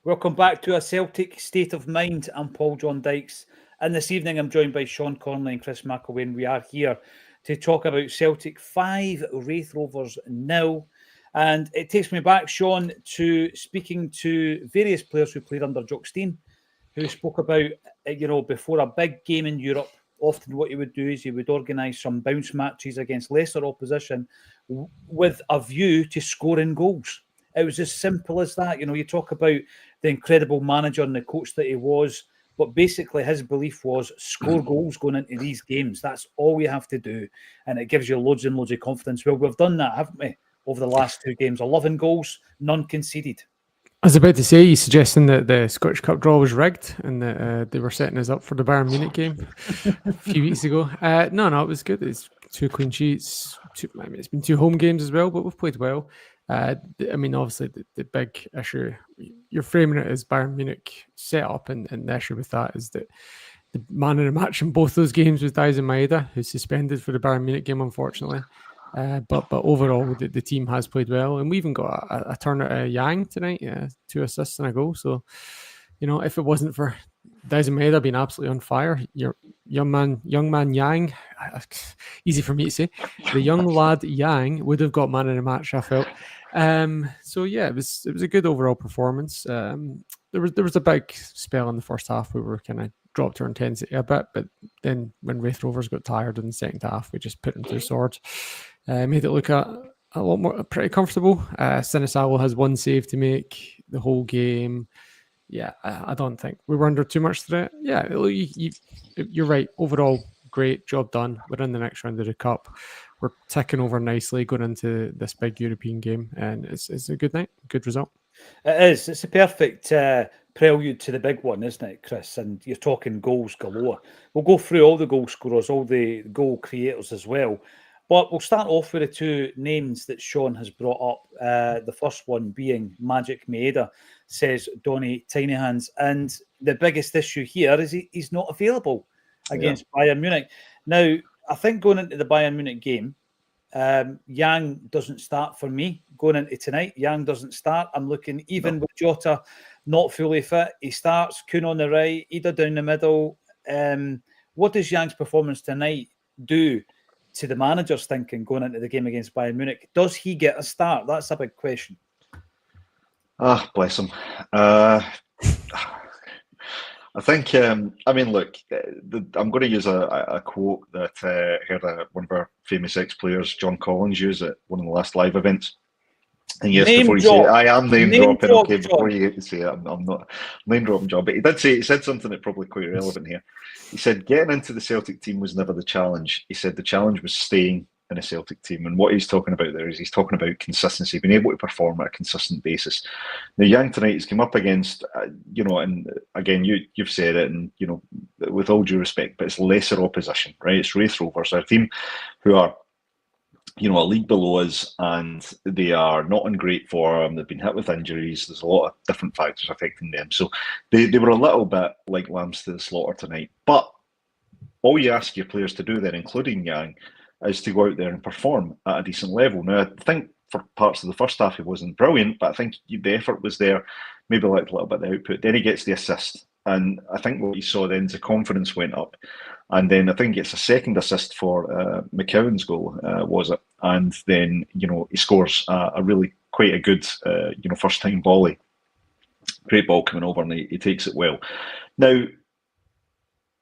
Welcome back to A Celtic State of Mind. I'm Paul John Dykes, and this evening I'm joined by Sean Conley and Chris McElwain, and we are here to talk about Celtic 5, Raith Rovers 0. And it takes me back, Sean, to speaking to various players who played under Jock Stein, who spoke about, before a big game in Europe, often what he would do is he would organise some bounce matches against lesser opposition with a view to scoring goals. It was as simple as that. You talk about the incredible manager and the coach that he was, but basically his belief was score goals going into these games. That's all we have to do. And it gives you loads and loads of confidence. Well, we've done that, haven't we, over the last 2 games? 11 goals, none conceded. I was about to say, you suggesting that the Scottish Cup draw was rigged and that they were setting us up for the Bayern Munich game a few weeks ago. No, it was good. It's 2 clean sheets. It's been 2 home games as well, but we've played well. Obviously the big issue, you're framing it as Bayern Munich setup, and the issue with that is that the man of the match in both those games was Daisen Maeda, who's suspended for the Bayern Munich game, unfortunately. But overall, the team has played well, and we even got a turn at Yang tonight, 2 assists and a goal. So, if it wasn't for Daisen Maeda being absolutely on fire, your young man Yang, easy for me to say, the young lad Yang would have got man of the match, I felt. It was a good overall performance. There was a big spell in the first half where we were kind of dropped our intensity a bit, but then when Raith Rovers got tired in the second half, we just put them to the sword. Made it look a lot more pretty comfortable. Sinisalo has 1 save to make the whole game. Yeah, I don't think we were under too much threat. Yeah, you're right. Overall, great job done. We're in the next round of the Cup. We're ticking over nicely going into this big European game, and it's a good night, good result. It is. It's a perfect prelude to the big one, isn't it, Chris? And you're talking goals galore. We'll go through all the goal scorers, all the goal creators as well. But we'll start off with the 2 names that Sean has brought up. The first one being Magic Maeda, says Donny Tiny Hands. And the biggest issue here is he's not available against Bayern Munich. Now, I think going into the Bayern Munich game, Yang doesn't start for me. Going into tonight, Yang doesn't start. I'm looking, even with Jota not fully fit, he starts. Kuhn on the right, Ida down the middle. What does Yang's performance tonight do to the manager's thinking going into the game against Bayern Munich? Does he get a start? That's a big question. Bless him. I think, look, I'm going to use a quote that I heard one of our famous ex-players, John Collins, use at one of the last live events. And yes, name before you drop. say it, I am name dropping, drop, okay, John. before you get to say it, I'm not name dropping John, but he said something that's probably quite relevant here. He said, getting into the Celtic team was never the challenge. He said the challenge was staying in a Celtic team. And what he's talking about there is he's talking about consistency, being able to perform at a consistent basis. Now, Yang tonight has come up against, and again, you've said it, and, with all due respect, but it's lesser opposition, right? It's Raith Rovers, our team who are, a league below us, and they are not in great form. They've been hit with injuries. There's a lot of different factors affecting them. So they were a little bit like lambs to the slaughter tonight. But all you ask your players to do then, including Yang, is to go out there and perform at a decent level. Now, I think for parts of the first half, he wasn't brilliant, but I think the effort was there, maybe like a little bit of the output. Then he gets the assist. And I think what you saw then is the confidence went up. And then I think it's a second assist for McKeown's goal, was it? And then, he scores a really quite a good, first-time volley. Great ball coming over, and he takes it well. Now,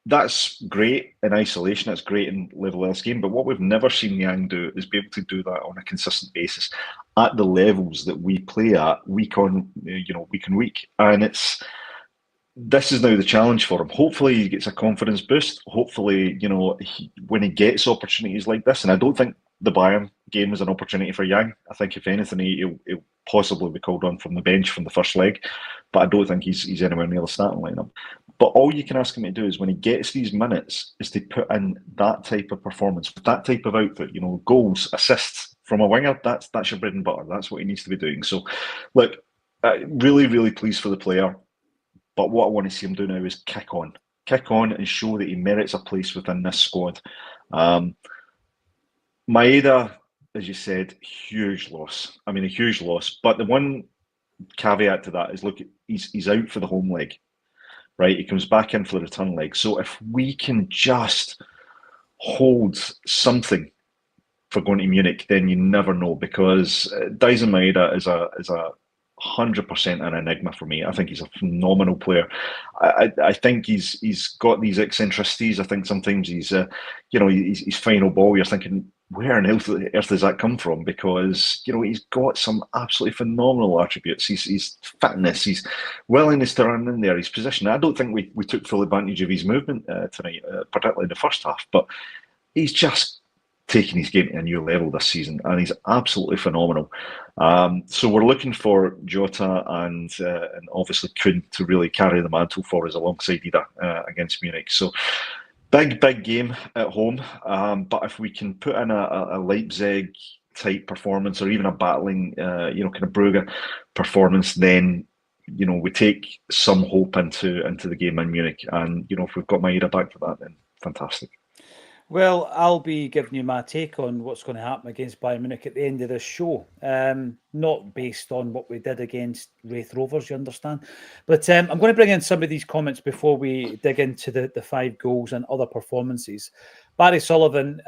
that's great in isolation. That's great in level of this game. But what we've never seen Yang do is be able to do that on a consistent basis at the levels that we play at week on week. And this is now the challenge for him. Hopefully he gets a confidence boost. Hopefully, when he gets opportunities like this, and I don't think the Bayern game is an opportunity for Yang. I think if anything, he'll possibly be called on from the bench from the first leg, but I don't think he's anywhere near the starting lineup. But all you can ask him to do is when he gets these minutes is to put in that type of performance, that type of output, goals, assists from a winger. That's your bread and butter. That's what he needs to be doing. So, look, really, really pleased for the player. But what I want to see him do now is kick on and show that he merits a place within this squad. Maeda, as you said, huge loss. I mean, a huge loss. But the one caveat to that is, look, he's out for the home leg, right? He comes back in for the return leg. So if we can just hold something for going to Munich, then you never know, because Daisen Maeda is a 100% an enigma for me. I think he's a phenomenal player. I think he's got these eccentricities. I think sometimes he's his final ball, you're thinking, where on earth does that come from? Because he's got some absolutely phenomenal attributes. His fitness, his willingness to run in there, his position. I don't think we took full advantage of his movement tonight, particularly in the first half. But he's just taking his game to a new level this season, and he's absolutely phenomenal. So we're looking for Jota and obviously Kuhn to really carry the mantle for us alongside Ida against Munich. So big game at home. But if we can put in a Leipzig type performance, or even a battling, kind of Brugge performance, then we take some hope into the game in Munich. And if we've got Maeda back for that, then fantastic. Well, I'll be giving you my take on what's going to happen against Bayern Munich at the end of this show. Not based on what we did against Raith Rovers, you understand. But I'm going to bring in some of these comments before we dig into the 5 goals and other performances. Barry O'Sullivan,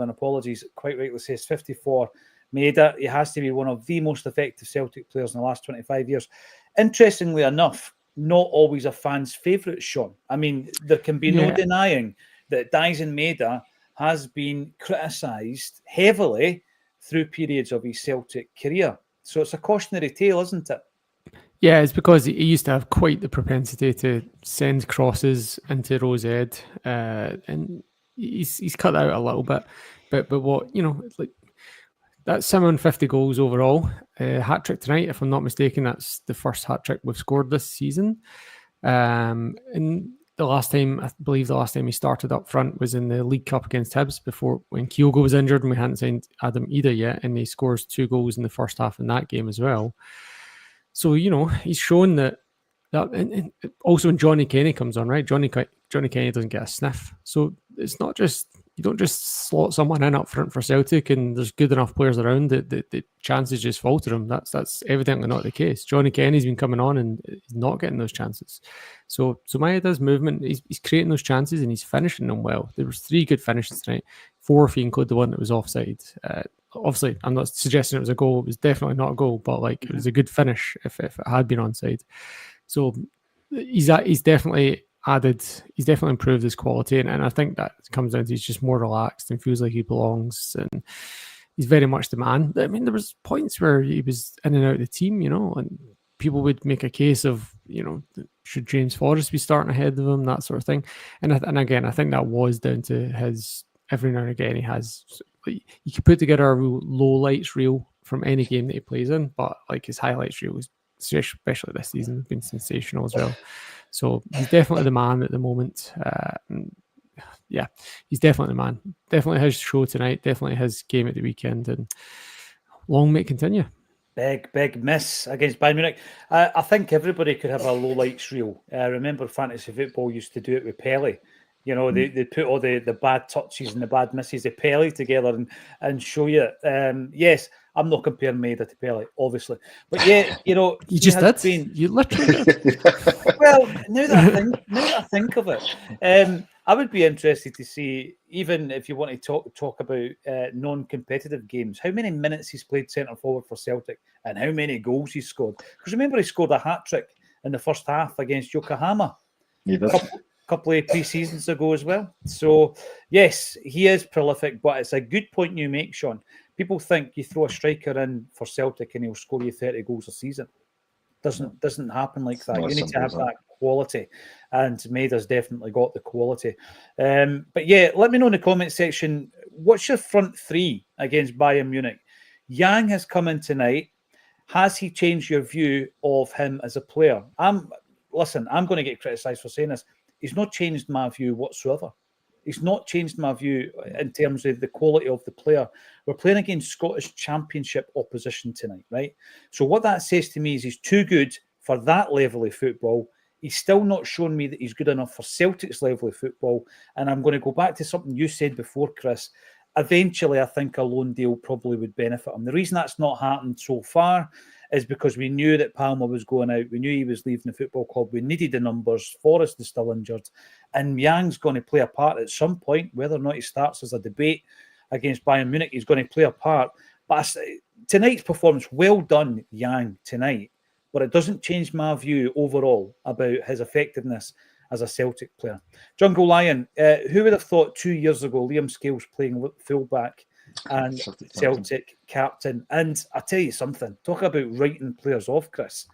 apologies, quite rightly says 54. Maeda, he has to be one of the most effective Celtic players in the last 25 years. Interestingly enough, not always a fan's favourite, Sean. I mean, there can be no denying that Daisen Maeda has been criticised heavily through periods of his Celtic career. So it's a cautionary tale, isn't it? Yeah, it's because he used to have quite the propensity to send crosses into Rose Ed, and he's cut that out a little bit. But what, it's like, that's 750 goals overall. Hat-trick tonight, if I'm not mistaken, that's the first hat-trick we've scored this season. And the last time he started up front was in the League Cup against Hibs, before when Kyogo was injured and we hadn't signed Adam Ida yet, and he scores 2 goals in the first half in that game as well. So, he's shown that and also when Johnny Kenny comes on, right? Johnny Kenny doesn't get a sniff. So it's not just, you don't just slot someone in up front for Celtic and there's good enough players around that the chances just fall to them. That's evidently not the case. Johnny Kenny's been coming on and he's not getting those chances. So Maeda's movement, he's creating those chances and he's finishing them well. There was 3 good finishes tonight, 4 if you include the one that was offside. Obviously, I'm not suggesting it was a goal. It was definitely not a goal, but it was a good finish if it had been onside. So he's definitely improved his quality, and I think that comes down to he's just more relaxed and feels like he belongs, and he's very much the man. I mean, there was points where he was in and out of the team, and people would make a case of, should James Forrest be starting ahead of him, that sort of thing. And again, I think that was down to his, every now and again he has, you could put together a low lights reel from any game that he plays in, but his highlights reel, especially this season, has been sensational as well. So he's definitely the man at the moment. Yeah, he's definitely the man. Definitely his show tonight. Definitely his game at the weekend. And long may it continue. Big miss against Bayern Munich. I think everybody could have a low lights reel. Remember, fantasy football used to do it with Pele. They put all the bad touches and the bad misses of Pele together and show you. Yes, I'm not comparing Maeda to Pele, obviously. But yeah, you just did. You literally did. Well, now that I think of it, I would be interested to see, even if you want to talk about non-competitive games, how many minutes he's played centre forward for Celtic and how many goals he's scored. Because remember, he scored a hat-trick in the first half against Yokohama. Yeah, Couple of pre-seasons ago as well. So yes, he is prolific, but it's a good point you make, Sean. People think you throw a striker in for Celtic and he'll score you 30 goals a season. Doesn't happen like that. You need to have that quality, and Maeda's definitely got the quality. But yeah, let me know in the comment section, what's your front 3 against Bayern Munich? Yang has come in tonight. Has he changed your view of him as a player? I'm going to get criticised for saying this. He's not changed my view whatsoever. He's not changed my view in terms of the quality of the player. We're playing against Scottish Championship opposition tonight, right? So what that says to me is he's too good for that level of football. He's still not shown me that he's good enough for Celtic's level of football. And I'm going to go back to something you said before, Chris. Eventually, I think a loan deal probably would benefit him. The reason that's not happened so far is because we knew that Palmer was going out. We knew he was leaving the football club. We needed the numbers. Forrest is still injured. And Yang's going to play a part at some point, whether or not he starts as a debate against Bayern Munich, he's going to play a part. But tonight's performance, well done, Yang, tonight. But it doesn't change my view overall about his effectiveness as a Celtic player. Jungle Lion, who would have thought 2 years ago Liam Scales playing fullback and Celtic captain? And I tell you something, talk about writing players off, Chris.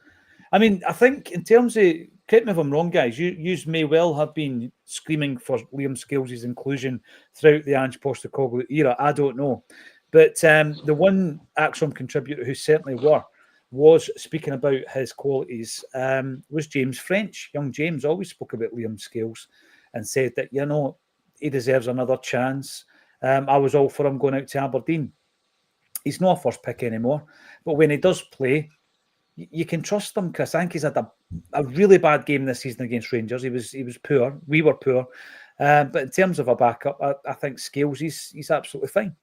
I mean, I think in terms of, correct me if I'm wrong, guys, you may well have been screaming for Liam Scales' inclusion throughout the Ange Postecoglou era. I don't know. But the one Acsom contributor who certainly was speaking about his qualities was James French. Young James always spoke about Liam Scales and said that, you know, he deserves another chance. I was all for him going out to Aberdeen. He's not a first pick anymore. But when he does play, you can trust him, Chris. I think he's had a really bad game this season against Rangers. He was poor. We were poor. But in terms of a backup, I think Scales, he's absolutely fine.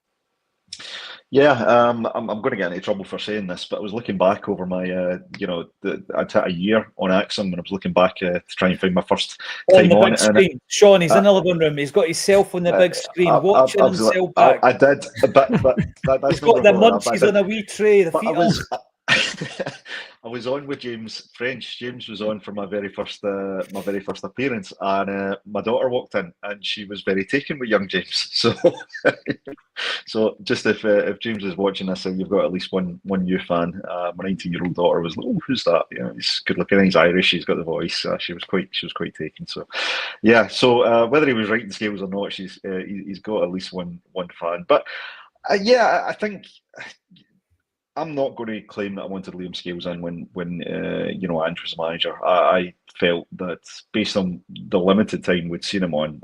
Yeah, I'm going to get into trouble for saying this, but I was looking back over my, I'd had a year on Acsom, and I was looking back to try and find my first time on it. Screen. Sean, he's in the living room. He's got himself on the big screen, watching himself back. I did, but that's he's got the munchies on a wee tray. The feet I was on with James French. James was on for my very first appearance, and my daughter walked in, and she was very taken with young James. So just if James is watching this, you've got at least one new fan. My 19-year-old daughter was like, "Oh, who's that? You know, he's good looking. He's Irish. He's got the voice." She was quite taken. So yeah. So whether he was writing Scales or not, he's got at least one fan. But I think. I'm not going to claim that I wanted Liam Scales in when Ange was manager. I felt that based on the limited time we'd seen him on,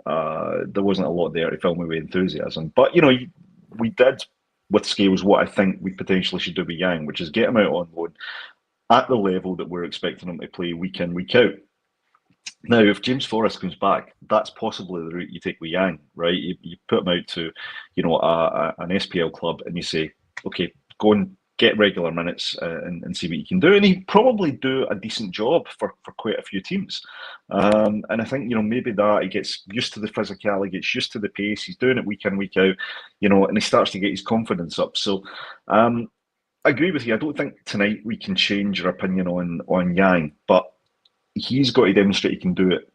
there wasn't a lot there to fill me with enthusiasm. But we did with Scales what I think we potentially should do with Yang, which is get him out on loan at the level that we're expecting him to play week in, week out. Now, if James Forrest comes back, that's possibly the route you take with Yang, right? You put him out to, an SPL club, and you say, okay, go and get regular minutes and see what you can do. And he'd probably do a decent job for quite a few teams. And I think, maybe that he gets used to the physicality, he gets used to the pace. He's doing it week in, week out, and he starts to get his confidence up. So I agree with you. I don't think tonight we can change our opinion on Yang, but he's got to demonstrate he can do it,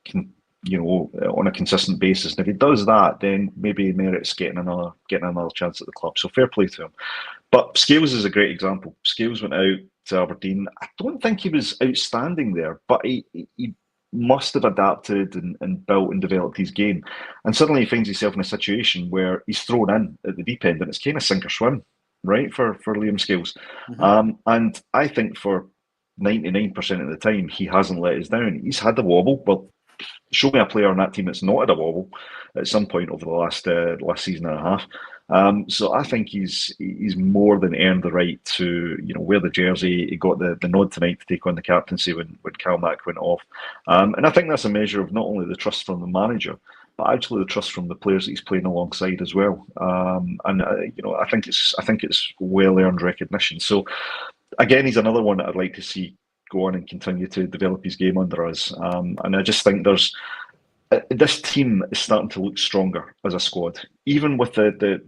on a consistent basis. And if he does that, then maybe he merits getting another chance at the club. So fair play to him. But Scales is a great example. Scales went out to Aberdeen. I don't think he was outstanding there, but he must have adapted and built and developed his game. And suddenly he finds himself in a situation where he's thrown in at the deep end, and it's kind of sink or swim, right, for Liam Scales. Mm-hmm. And I think for 99% of the time, he hasn't let us down. He's had the wobble. Well, show me a player on that team that's not had a wobble at some point over the last season and a half. So I think he's more than earned the right to wear the jersey. He got the nod tonight to take on the captaincy when Cal Mack went off, and I think that's a measure of not only the trust from the manager, but actually the trust from the players that he's playing alongside as well. And I think it's well earned recognition. So again, he's another one that I'd like to see go on and continue to develop his game under us. And I just think this team is starting to look stronger as a squad, even with the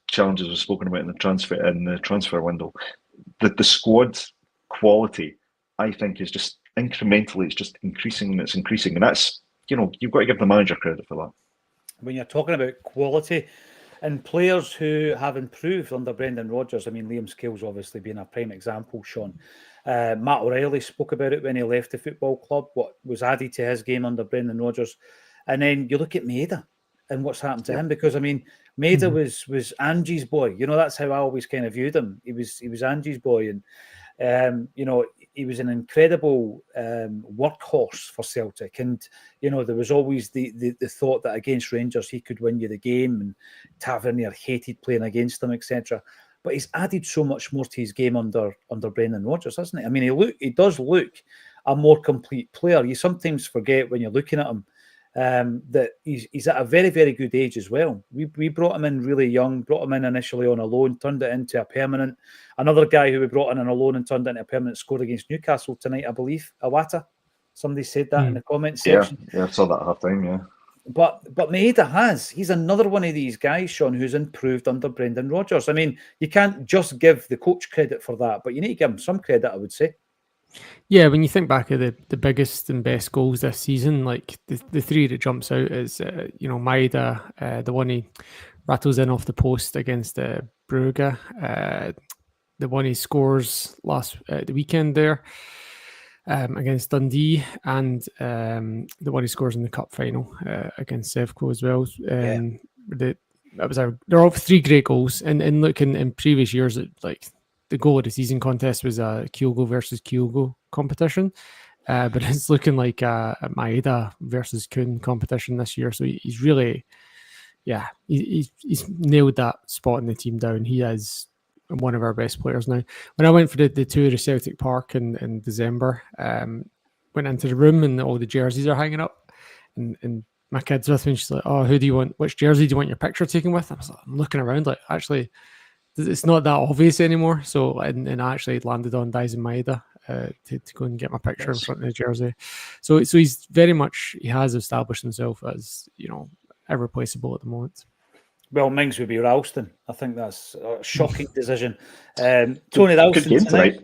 challenges we've spoken about in the transfer window. The squad quality, I think, is just incrementally, it's just increasing, and it's increasing, and that's you've got to give the manager credit for that. When you're talking about quality and players who have improved under Brendan Rodgers, I mean, Liam Scales obviously being a prime example, Sean. Matt O'Reilly spoke about it when he left the football club, what was added to his game under Brendan Rodgers. And then you look at Maeda and what's happened to him, because, I mean, Maeda was Angie's boy. That's how I always kind of viewed him. He was Angie's boy. And, he was an incredible workhorse for Celtic. And, there was always the thought that against Rangers he could win you the game, and Tavernier hated playing against him, etc. But he's added so much more to his game under Brendan Rodgers, hasn't he? I mean, he does look a more complete player. You sometimes forget when you're looking at him that he's at a very, very good age as well. We brought him in really young, brought him in initially on a loan, turned it into a permanent. Another guy who we brought in on a loan and turned it into a permanent scored against Newcastle tonight, I believe, Iwata. Somebody said that in the comment section. Yeah, I saw that at half time, yeah. But Maeda he's another one of these guys, Sean, who's improved under Brendan Rodgers. I mean, you can't just give the coach credit for that, but you need to give him some credit, I would say. Yeah, when you think back of the biggest and best goals this season, like the three that jumps out is, Maeda, the one he rattles in off the post against Brugge, the one he scores the weekend there against Dundee, and the one he scores in the cup final against Sevco as well. They're all three great goals. And look, in previous years, the goal of the season contest was a Kyogo versus Kyogo competition, but it's looking like a Maeda versus Kun competition this year. So he's really, he's nailed that spot in the team down. He is one of our best players now. When I went for the tour of Celtic Park in December, went into the room and all the jerseys are hanging up, and my kid's with me and she's like, "Oh, who do you want? Which jersey do you want your picture taken with?" I was like, I'm looking around like, actually, it's not that obvious anymore. So, and I actually landed on Daisen Maeda to go and get my picture in front of the jersey. So he's very much, he has established himself as, irreplaceable at the moment. Well, Mings would be Ralston. I think that's a shocking decision. Tony Ralston tonight.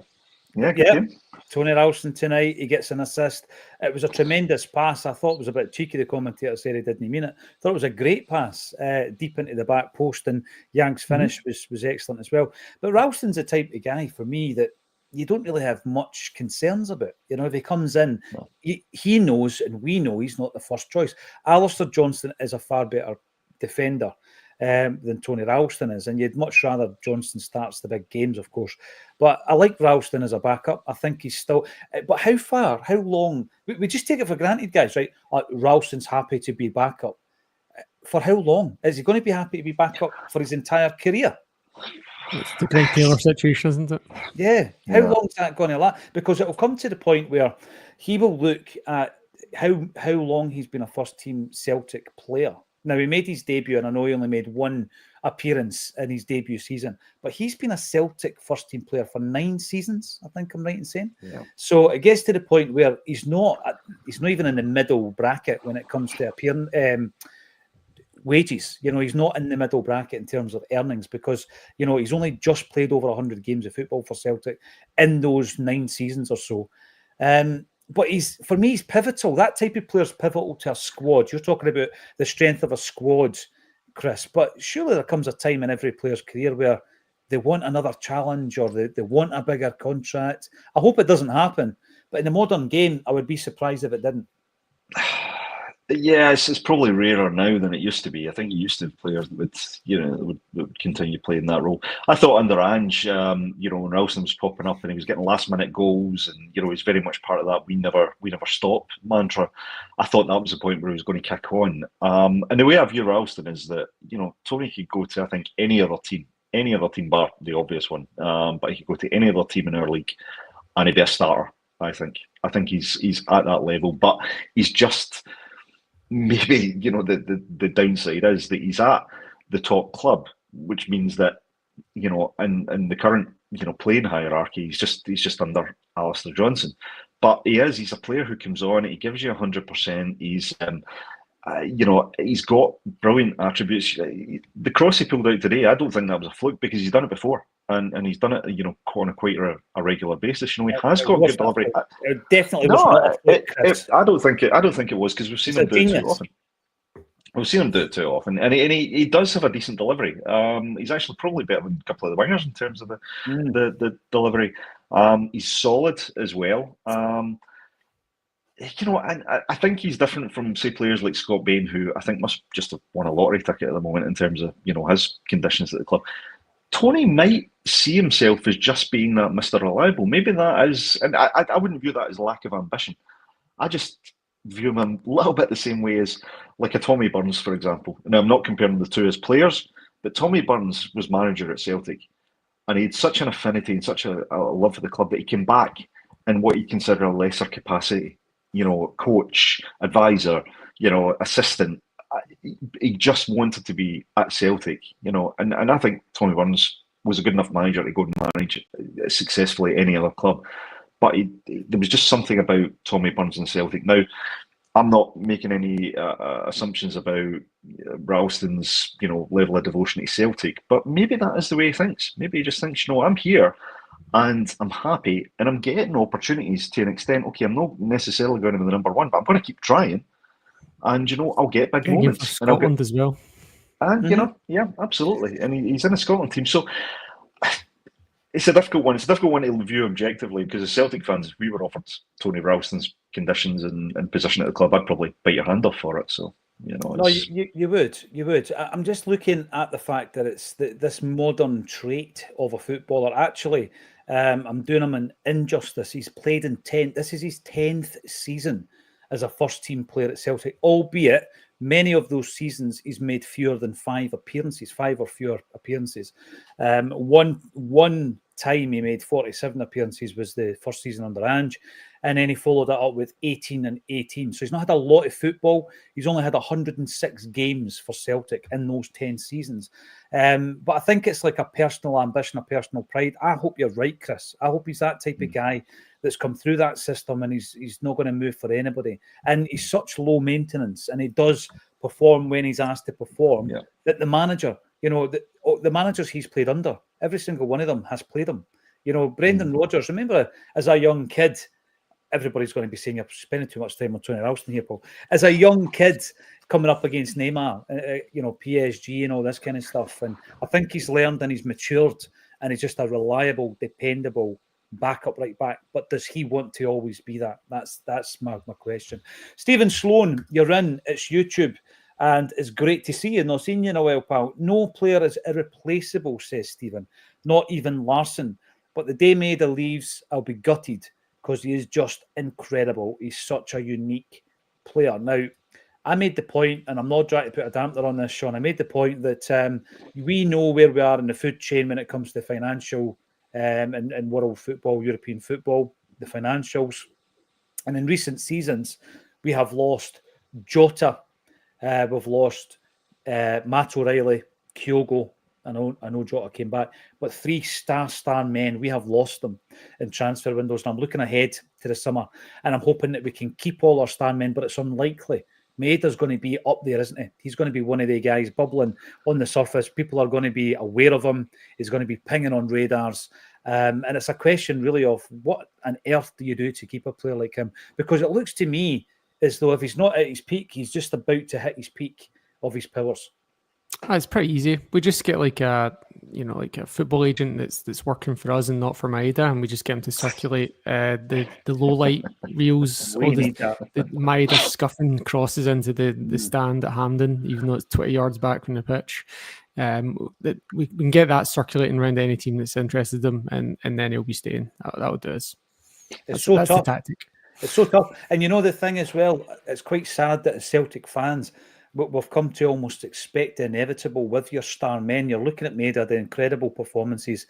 Yeah, good game. Tony Ralston tonight, he gets an assist. It was a tremendous pass. I thought it was a bit cheeky. The commentator said he didn't mean it. I thought it was a great pass deep into the back post, and Yank's finish was excellent as well. But Ralston's the type of guy for me that you don't really have much concerns about. If he comes in, he knows, and we know he's not the first choice. Alistair Johnston is a far better defender than Tony Ralston is, and you'd much rather Johnston starts the big games, of course. But I like Ralston as a backup. I think he's still. But how long? We just take it for granted, guys, right? Ralston's happy to be backup. For how long? Is he going to be happy to be backup for his entire career? It's the Greg Taylor situation, isn't it? Yeah. How long is that going to last? Because it will come to the point where he will look at how long he's been a first-team Celtic player. Now, he made his debut, and I know he only made one appearance in his debut season, but he's been a Celtic first-team player for 9 seasons, I think I'm right in saying. Yeah. So it gets to the point where he's not even in the middle bracket when it comes to wages. He's not in the middle bracket in terms of earnings because, he's only just played over 100 games of football for Celtic in those 9 seasons or so. But for me, he's pivotal. That type of player is pivotal to a squad. You're talking about the strength of a squad, Chris. But surely there comes a time in every player's career where they want another challenge or they want a bigger contract. I hope it doesn't happen. But in the modern game, I would be surprised if it didn't. Yeah, it's probably rarer now than it used to be. I think you used to have players that would continue playing that role. I thought under Ange, when Ralston was popping up and he was getting last minute goals, and he's very much part of that we never stop mantra. I thought that was the point where he was going to kick on. And the way I view Ralston is that Tony could go to, I think, any other team bar the obvious one, but he could go to any other team in our league and he'd be a starter. I think he's at that level, but he's just. Maybe the downside is that he's at the top club, which means that in the current playing hierarchy, he's just under Alistair Johnson. But he's a player who comes on, he gives you 100%. He's he's got brilliant attributes. The cross he pulled out today, I don't think that was a fluke because he's done it before. And he's done it, on quite a regular basis. He has got good delivery. It definitely was not. I don't think it was because we've seen him do it too often. We've seen him do it too often, and he does have a decent delivery. He's actually probably better than a couple of the wingers in terms of the delivery. He's solid as well. And I think he's different from, say, players like Scott Bain, who I think must just have won a lottery ticket at the moment in terms of his conditions at the club. Tony might see himself as just being that Mr. Reliable. Maybe that is, and I wouldn't view that as lack of ambition. I just view him a little bit the same way as like a Tommy Burns, for example. Now, I'm not comparing the two as players, but Tommy Burns was manager at Celtic, and he had such an affinity and such a love for the club that he came back in what you consider a lesser capacity. Coach, advisor, assistant. He just wanted to be at Celtic, and I think Tommy Burns was a good enough manager to go and manage successfully at any other club. But there was just something about Tommy Burns and Celtic. Now, I'm not making any assumptions about Ralston's, level of devotion to Celtic, but maybe that is the way he thinks. Maybe he just thinks, I'm here and I'm happy and I'm getting opportunities to an extent. Okay, I'm not necessarily going to be the number one, but I'm going to keep trying. And I'll get big moments. Scotland as well. And yeah, absolutely. And he's in a Scotland team, so it's a difficult one. It's a difficult one to view objectively because as Celtic fans, if we were offered Tony Ralston's conditions and position at the club, I'd probably bite your hand off for it. So no, you would. I'm just looking at the fact that it's this modern trait of a footballer. Actually, I'm doing him an injustice. He's played in 10. This is his 10th season as a first-team player at Celtic, albeit many of those seasons he's made fewer than 5 or fewer appearances. One time he made 47 appearances was the first season under Ange, and then he followed that up with 18 and 18. So he's not had a lot of football. He's only had 106 games for Celtic in those 10 seasons. But I think it's like a personal ambition, a personal pride. I hope you're right, Chris. I hope he's that type of guy that's come through that system and he's not going to move for anybody. And he's such low maintenance and he does perform when he's asked to perform that the manager, the managers he's played under, every single one of them has played him. Brendan Rodgers, remember as a young kid, everybody's going to be saying you're spending too much time on Tony Ralston here, Paul. As a young kid coming up against Neymar, PSG and all this kind of stuff. And I think he's learned and he's matured and he's just a reliable, dependable backup right back. But does he want to always be that? That's my question. Stephen Sloan, you're in. It's YouTube. And it's great to see you. Not seen you in a while, pal. No player is irreplaceable, says Stephen. Not even Larson. But the day Maeda leaves, I'll be gutted because he is just incredible. He's such a unique player. Now, I made the point, and I'm not trying to put a damper on this, Sean. I made the point that we know where we are in the food chain when it comes to financial and world football, European football, the financials. And in recent seasons, we have lost Jota. We've lost Matt O'Reilly, Kyogo. I know Jota came back, but 3 star men, we have lost them in transfer windows. And I'm looking ahead to the summer, and I'm hoping that we can keep all our star men, but it's unlikely. Maeda's going to be up there, isn't he? He's going to be one of the guys bubbling on the surface. People are going to be aware of him. He's going to be pinging on radars. And it's a question really of what on earth do you do to keep a player like him? Because it looks to me as though if he's not at his peak, he's just about to hit his peak of his powers. It's pretty easy. We just get like a football agent that's working for us and not for Maeda, and we just get him to circulate the low light reels. The Maeda scuffing crosses into the stand at Hampden, even though it's 20 yards back from the pitch. That we can get that circulating around any team that's interested in him, and then he'll be staying. That would do us. That's tough. The tactic. It's so tough. And the thing as well, it's quite sad that as Celtic fans, we've come to almost expect the inevitable with your star men. You're looking at Maeda, the incredible performances,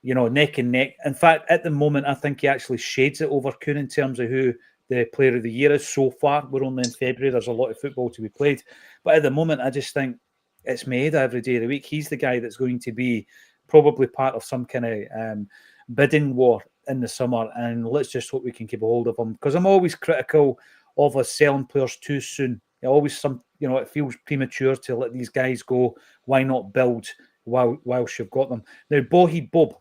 neck and neck. In fact, at the moment, I think he actually shades it over Kuhn in terms of who the player of the year is so far. We're only in February. There's a lot of football to be played. But at the moment, I just think it's Maeda every day of the week. He's the guy that's going to be probably part of some kind of bidding war in the summer. And let's just hope we can keep a hold of him. Because I'm always critical of us selling players too soon. It feels premature to let these guys go. Why not build whilst you've got them? Now, Bohid Bob,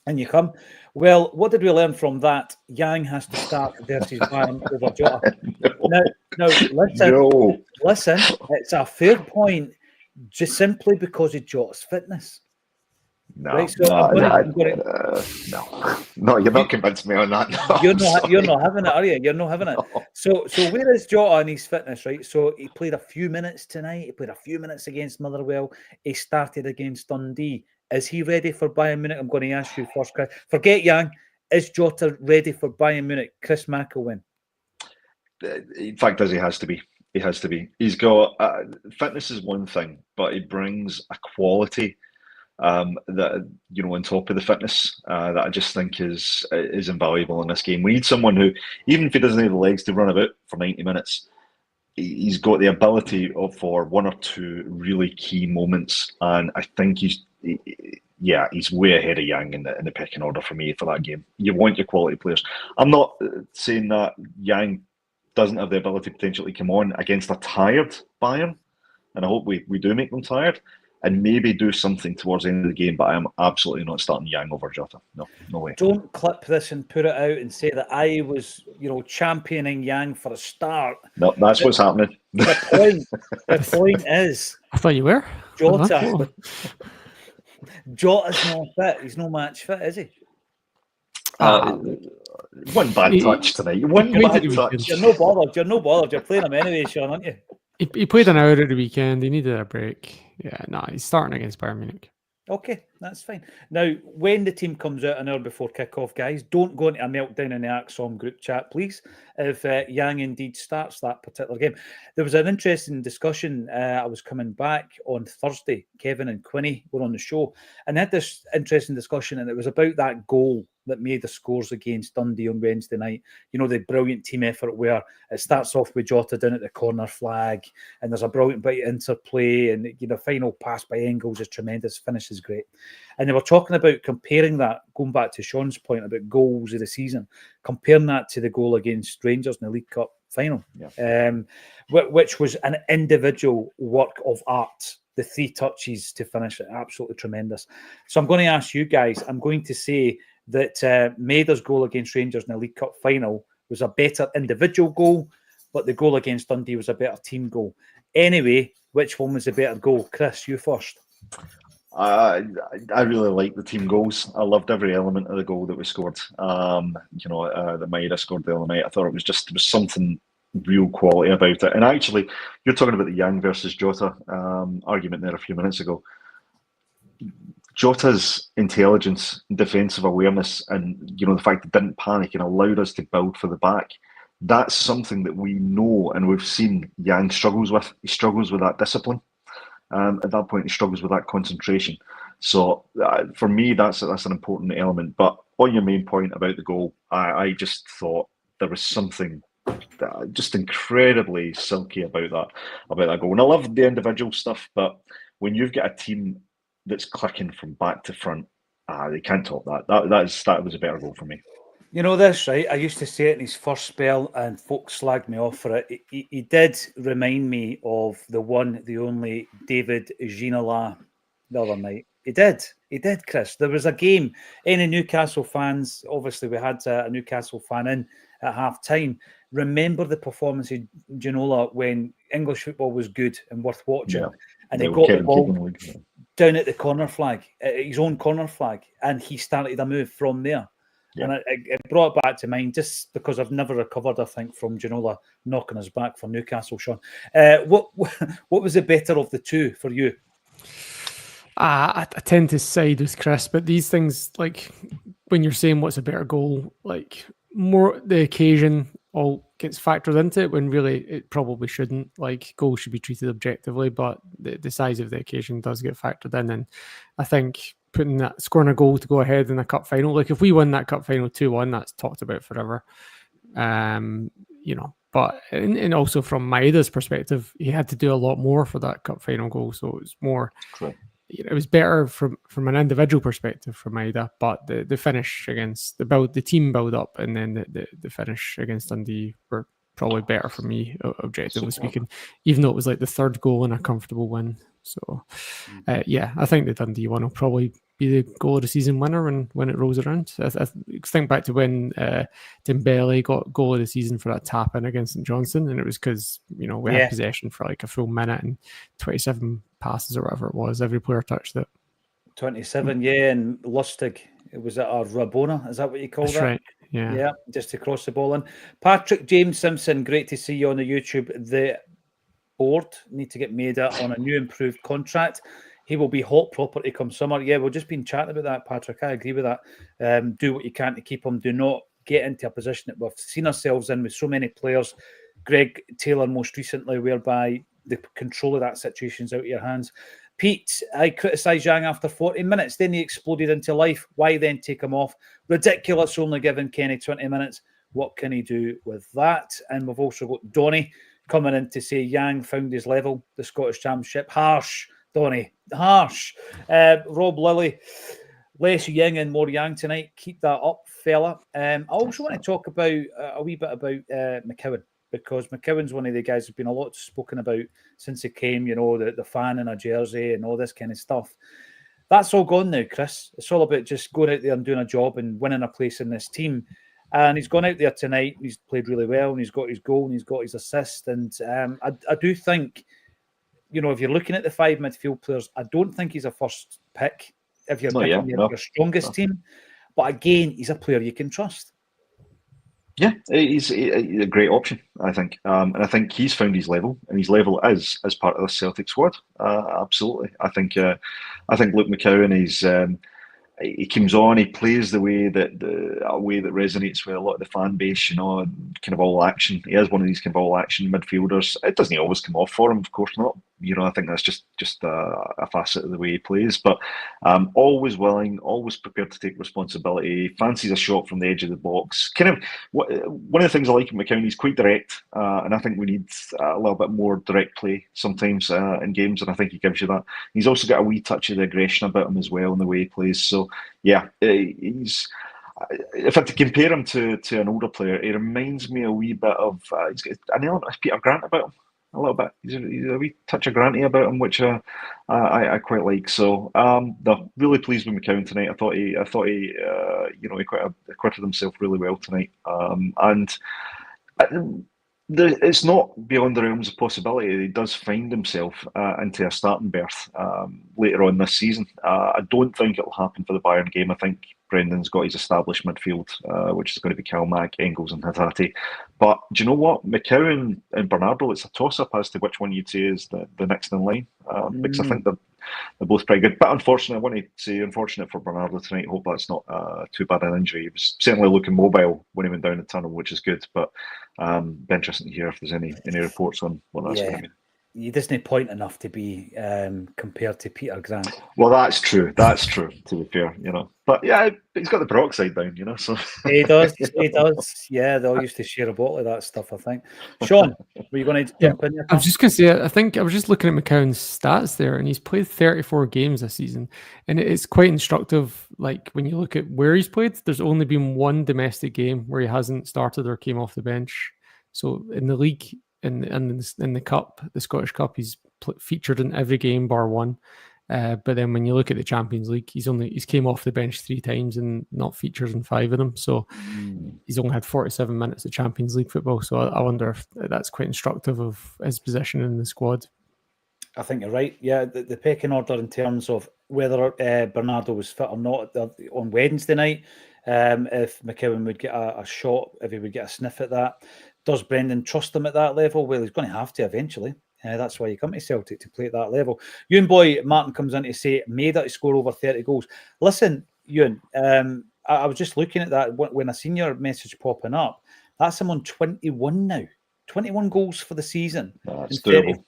and you come. Well, what did we learn from that? Yang has to start versus Bayern over Jota. Now, listen, it's a fair point, just simply because of Jota's fitness. No, right, so no, you're not convinced me on that. No, you're not having it, are you? You're not having it. No. So where is Jota in his fitness, right? So he played a few minutes tonight. He played a few minutes against Motherwell. He started against Dundee. Is he ready for Bayern Munich? I'm going to ask you first, Chris. Forget Yang. Is Jota ready for Bayern Munich? Chris McElwain. In fact, he has to be. He has to be. He's got fitness is one thing, but he brings a quality that on top of the fitness that I just think is invaluable in this game. We need someone who, even if he doesn't have the legs to run about for 90 minutes, he's got the ability for one or two really key moments, and I think he's way ahead of Yang in the pecking order for me for that game. You want your quality players. I'm not saying that Yang doesn't have the ability potentially to come on against a tired Bayern, and I hope we do make them tired and maybe do something towards the end of the game, but I am absolutely not starting Yang over Jota. No way. Don't clip this and put it out and say that I was, championing Yang for a start. No, that's what's happening. The point is, I thought you were. Jota's not fit. He's no match fit, is he? One bad touch tonight. One bad touch. You're no bothered. You're playing him anyway, Sean, aren't you? He played an hour at the weekend. He needed a break. Yeah, he's starting against Bayern Munich. Okay, that's fine. Now, when the team comes out an hour before kickoff, guys, don't go into a meltdown in the Acsom group chat, please, if Yang indeed starts that particular game. There was an interesting discussion. I was coming back on Thursday. Kevin and Quinny were on the show, and they had this interesting discussion, and it was about that goal that made the scores against Dundee on Wednesday night. The brilliant team effort where it starts off with Jota down at the corner flag, and there's a brilliant bit of interplay, and the final pass by Engels is tremendous, finish is great. And they were talking about comparing that, going back to Sean's point about goals of the season, comparing that to the goal against Rangers in the League Cup final, which was an individual work of art. The 3 touches to finish it, absolutely tremendous. So I'm going to ask you guys, I'm going to say that Maeder's goal against Rangers in the League Cup final was a better individual goal, but the goal against Dundee was a better team goal. Anyway, which one was a better goal? Chris, you first. I really liked the team goals. I loved every element of the goal that we scored. That Maeda scored the other night. I thought it was something real quality about it. And actually, you're talking about the Yang versus Jota argument there a few minutes ago. Jota's intelligence, defensive awareness, and the fact he didn't panic and allowed us to build for the back, that's something that we know and we've seen Yang struggles with. He struggles with that discipline. At that point, he struggles with that concentration. So for me, that's an important element. But on your main point about the goal, I just thought there was something just incredibly silky about that goal. And I love the individual stuff, but when you've got a team that's clicking from back to front, they can't top that. That was a better goal for me. You know this, right? I used to say it in his first spell, and folks slagged me off for it. He did remind me of the one, the only David Ginola the other night. He did, Chris. There was a game. Any Newcastle fans, obviously we had a Newcastle fan in at half-time. Remember the performance of Ginola when English football was good and worth watching, and he got the ball down at the corner flag, his own corner flag, and he started a move from there. Yeah. And it brought it back to mind just because I've never recovered, I think, from Ginola knocking us back for Newcastle, Sean. What was the better of the two for you? I tend to side with Chris, but these things, like when you're saying what's a better goal, like more the occasion all gets factored into it when really it probably shouldn't. Like goals should be treated objectively, but the size of the occasion does get factored in. And I think scoring a goal to go ahead in a cup final, like if we win that cup final 2-1, that's talked about forever. But and also from Maeda's perspective, he had to do a lot more for that cup final goal, so it was more. Cool. It was better from an individual perspective for Maeda, but the finish against the team build up and then the finish against Dundee were probably better for me, objectively speaking, even though it was like the third goal and a comfortable win. So, I think the Dundee one will probably be the goal of the season winner when it rolls around. I think back to when Dembele got goal of the season for that tap in against St Johnstone, and it was because we had possession for like a full minute and 27 passes or whatever it was. Every player touched it. 27, and Lustig. It was at our Rabona. Is that what you call that? That's right. Yeah, just to cross the ball in. Patrick James Simpson, great to see you on the YouTube. The board need to get Maeda on a new improved contract. He will be hot property come summer. Yeah, we've just been chatting about that, Patrick. I agree with that. Do what you can to keep him. Do not get into a position that we've seen ourselves in with so many players. Greg Taylor most recently, whereby the control of that situation is out of your hands. Pete, I criticised Yang after 40 minutes. Then he exploded into life. Why then take him off? Ridiculous only giving Kenny 20 minutes. What can he do with that? And we've also got Donny, coming in to say Yang found his level, the Scottish Championship. Harsh, Donny, harsh. Rob Lilly, less Yin and more Yang tonight. Keep that up, fella. I also want to talk about a wee bit about McCowan, because McCowan's one of the guys who's been a lot spoken about since he came, the fan in a jersey and all this kind of stuff. That's all gone now, Chris. It's all about just going out there and doing a job and winning a place in this team. And he's gone out there tonight. He's played really well, and he's got his goal and he's got his assist. And I do think, if you're looking at the 5 midfield players, I don't think he's a first pick if you're picking your strongest team. But again, he's a player you can trust. Yeah, he's a great option, I think. And I think he's found his level, and his level is as part of the Celtic squad. Absolutely. I think Luke McCowan he comes on, he plays the way that resonates with a lot of the fan base, kind of all action. He is one of these kind of all action midfielders. It doesn't always come off for him, of course not. I think that's just a facet of the way he plays. But always willing, always prepared to take responsibility. Fancies a shot from the edge of the box. Kind of one of the things I like in McCowan, he's quite direct, and I think we need a little bit more direct play sometimes in games, and I think he gives you that. He's also got a wee touch of the aggression about him as well in the way he plays. So yeah, he's. If I had to compare him to an older player, he reminds me a wee bit of. He's got an element of Peter Grant about him. A little bit. He's a wee touch of Granty about him, which I quite like. So, no, really pleased with McCowan tonight. I thought he he quite acquitted himself really well tonight. It's not beyond the realms of possibility. He does find himself into a starting berth later on this season. I don't think it'll happen for the Bayern game. I think Brendan's got his established midfield, which is going to be Kalmack, Engels and Hatate. But do you know what? McCowan and Bernardo, it's a toss-up as to which one you'd say is the next in line. Because I think they're both pretty good. But unfortunately, I want to say unfortunate for Bernardo tonight. Hope that's not too bad an injury. He was certainly looking mobile when he went down the tunnel, which is good. But be interesting to hear if there's any reports on what that's going to mean. He doesn't point enough to be compared to Peter Grant. Well, that's true. That's true, to be fair, But yeah, he's got the peroxide down, so. He does. Yeah, they all used to share a bottle of that stuff, I think. Sean, were you going to jump in? I was just going to say, I think I was just looking at McCowan's stats there, and he's played 34 games this season. And it's quite instructive, like when you look at where he's played, there's only been one domestic game where he hasn't started or came off the bench. So in the league, in the cup, the Scottish Cup, he's featured in every game bar one. But then when you look at the Champions League, he's came off the bench 3 times and not featured in 5 of them. So he's only had 47 minutes of Champions League football. So I wonder if that's quite instructive of his position in the squad. I think you're right. Yeah, the pecking order in terms of whether Bernardo was fit or not on Wednesday night, if McCowan would get a shot, if he would get a sniff at that. Does Brendan trust him at that level? Well, he's going to have to eventually. That's why you come to Celtic, to play at that level. Ewan Boy Martin comes in to say, Maida to score over 30 goals. Listen, Ewan, I was just looking at that when I seen your message popping up. That's him on 21 now. 21 goals for the season. That's doable.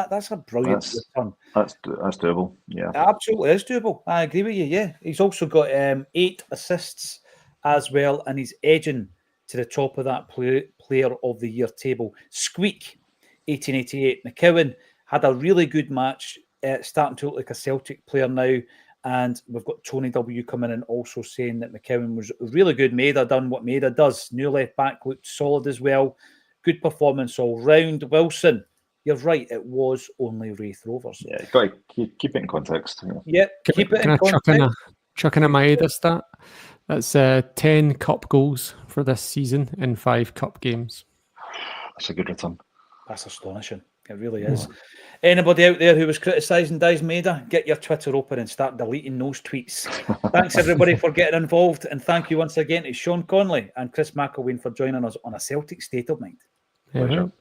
That's a brilliant return. That's doable, yeah. Absolutely, it's doable. I agree with you, yeah. He's also got 8 assists as well, and he's edging to the top of that Player of the Year table. Squeak, 1888. McCowan had a really good match, starting to look like a Celtic player now. And we've got Tony W coming in also saying that McCowan was really good. Maida done what Maida does. New left back looked solid as well. Good performance all round. Wilson, you're right. It was only Raith Rovers. Yeah, you've got to keep it in context. Yeah, keep it in context. Chuck in a Maida stat. That's 10 cup goals for this season in 5 cup games. That's a good return. That's astonishing. It really is. Anybody out there who was criticising Dice Maida, get your Twitter open and start deleting those tweets. Thanks everybody for getting involved, and thank you once again to Sean Conley and Chris McElwain for joining us on A Celtic State of Mind. Pleasure.